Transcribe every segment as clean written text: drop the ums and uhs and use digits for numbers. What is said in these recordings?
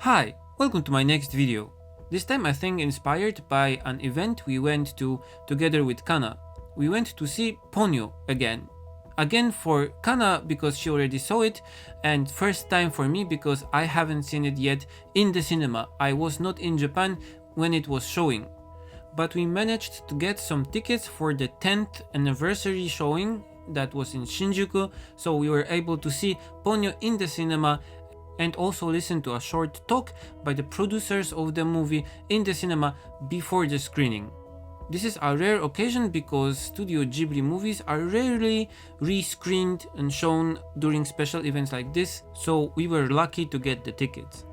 Hi, welcome to my next video. This time I think inspired by an event we went to together with Kana. We went to see Ponyo again. Again for Kana because she already saw it, and first time for me because I haven't seen it yet in the cinema. I was not in Japan when it was showing. But we managed to get some tickets for the 10th anniversary showing that was in Shinjuku, so we were able to see Ponyo in the cinema and also listen to a short talk by the producers of the movie in the cinema before the screening. This is a rare occasion because Studio Ghibli movies are rarely re-screened and shown during special events like this, so we were lucky to get the tickets.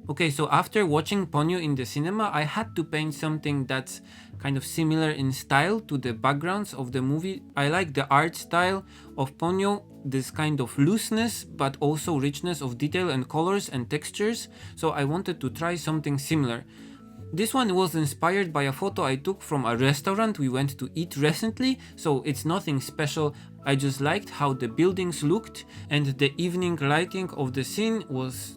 Okay, so after watching Ponyo in the cinema, I had to paint something that's kind of similar in style to the backgrounds of the movie. I like the art style of Ponyo, this kind of looseness, but also richness of detail and colors and textures, so I wanted to try something similar. This one was inspired by a photo I took from a restaurant we went to eat recently, so it's nothing special. I just liked how the buildings looked and the evening lighting of the scene was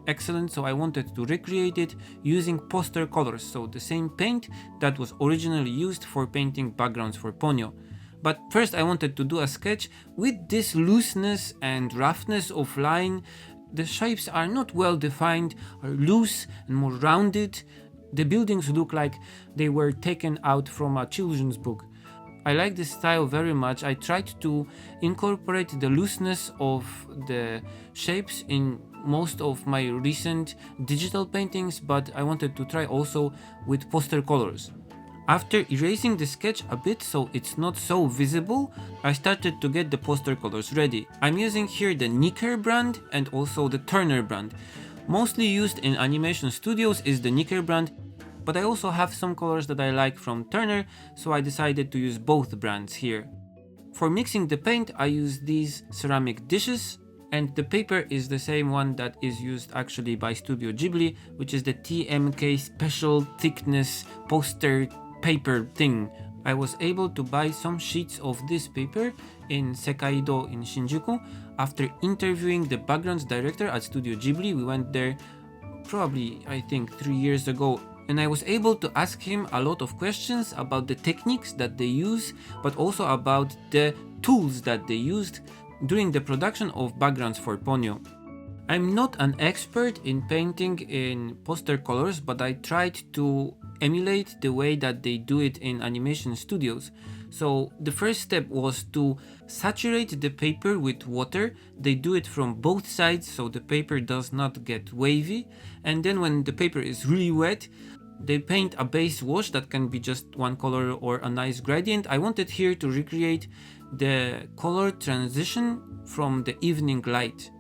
excellent, so I wanted to recreate it using poster colors, so the same paint that was originally used for painting backgrounds for Ponyo. But first I wanted to do a sketch with this looseness and roughness of line. The shapes are not well defined, are loose and more rounded. The buildings look like they were taken out from a children's book. I like this style very much. I tried to incorporate the looseness of the shapes in most of my recent digital paintings, but I wanted to try also with poster colors. After erasing the sketch a bit so it's not so visible, I started to get the poster colors ready. I'm using here the Nicker brand and also the Turner brand. Mostly used in animation studios is the Nicker brand, but I also have some colors that I like from Turner, so I decided to use both brands here. For mixing the paint, I use these ceramic dishes, and the paper is the same one that is used actually by Studio Ghibli, which is the TMK special thickness poster paper thing. I was able to buy some sheets of this paper in Sekaido in Shinjuku. After interviewing the backgrounds director at Studio Ghibli, we went there probably I think 3 years ago, and I was able to ask him a lot of questions about the techniques that they use, but also about the tools that they used during the production of backgrounds for Ponyo. I'm not an expert in painting in poster colors, but I tried to emulate the way that they do it in animation studios. So the first step was to saturate the paper with water. They do it from both sides so the paper does not get wavy, and then when the paper is really wet, they paint a base wash that can be just one color or a nice gradient. I wanted here to recreate the color transition from the evening light.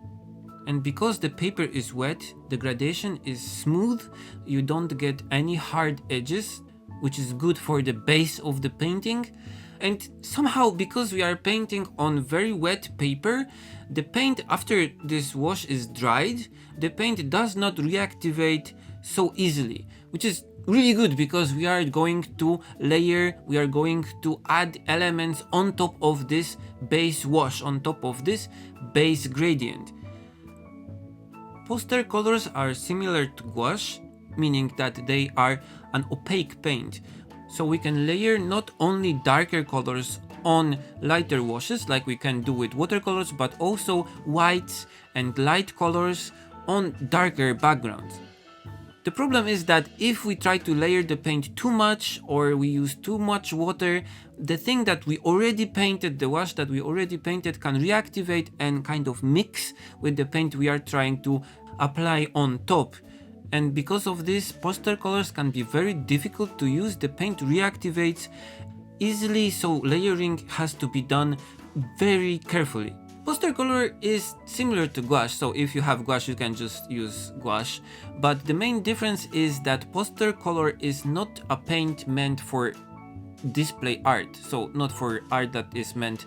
And because the paper is wet, the gradation is smooth, you don't get any hard edges, which is good for the base of the painting. And somehow, because we are painting on very wet paper, the paint after this wash is dried, the paint does not reactivate so easily, which is really good because we are going to layer, we are going to add elements on top of this base wash, on top of this base gradient. Poster colors are similar to gouache, meaning that they are an opaque paint. So we can layer not only darker colors on lighter washes like we can do with watercolors, but also whites and light colors on darker backgrounds. The problem is that if we try to layer the paint too much or we use too much water, the thing that we already painted, the wash that we already painted, can reactivate and kind of mix with the paint we are trying to apply on top. And because of this, poster colors can be very difficult to use. The paint reactivates easily, so layering has to be done very carefully. Poster color is similar to gouache, so if you have gouache you can just use gouache, but the main difference is that poster color is not a paint meant for display art, so not for art that is meant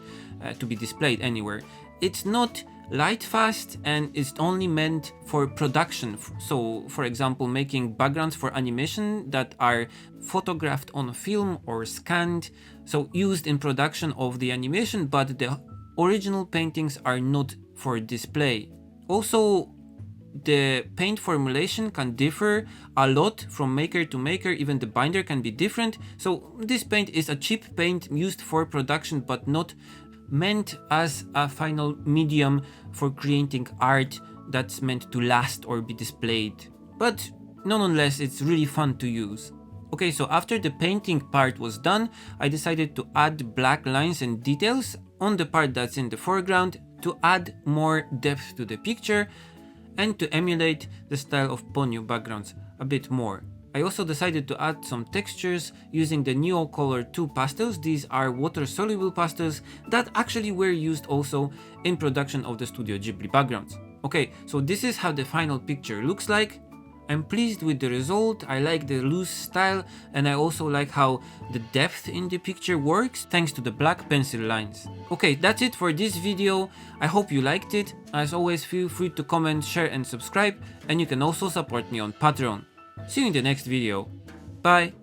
to be displayed anywhere. It's not light fast and it's only meant for production, so for example making backgrounds for animation that are photographed on film or scanned, so used in production of the animation, but the original paintings are not for display. Also, the paint formulation can differ a lot from maker to maker, even the binder can be different, so this paint is a cheap paint used for production but not meant as a final medium for creating art that's meant to last or be displayed. But nonetheless, it's really fun to use. Okay, so after the painting part was done, I decided to add black lines and details on the part that's in the foreground to add more depth to the picture and to emulate the style of Ponyo backgrounds a bit more. I also decided to add some textures using the Neocolor II pastels. These are water-soluble pastels that actually were used also in production of the Studio Ghibli backgrounds. Okay, so this is how the final picture looks like. I'm pleased with the result, I like the loose style, and I also like how the depth in the picture works thanks to the black pencil lines. Okay, that's it for this video. I hope you liked it. As always, feel free to comment, share and subscribe, and you can also support me on Patreon. See you in the next video. Bye!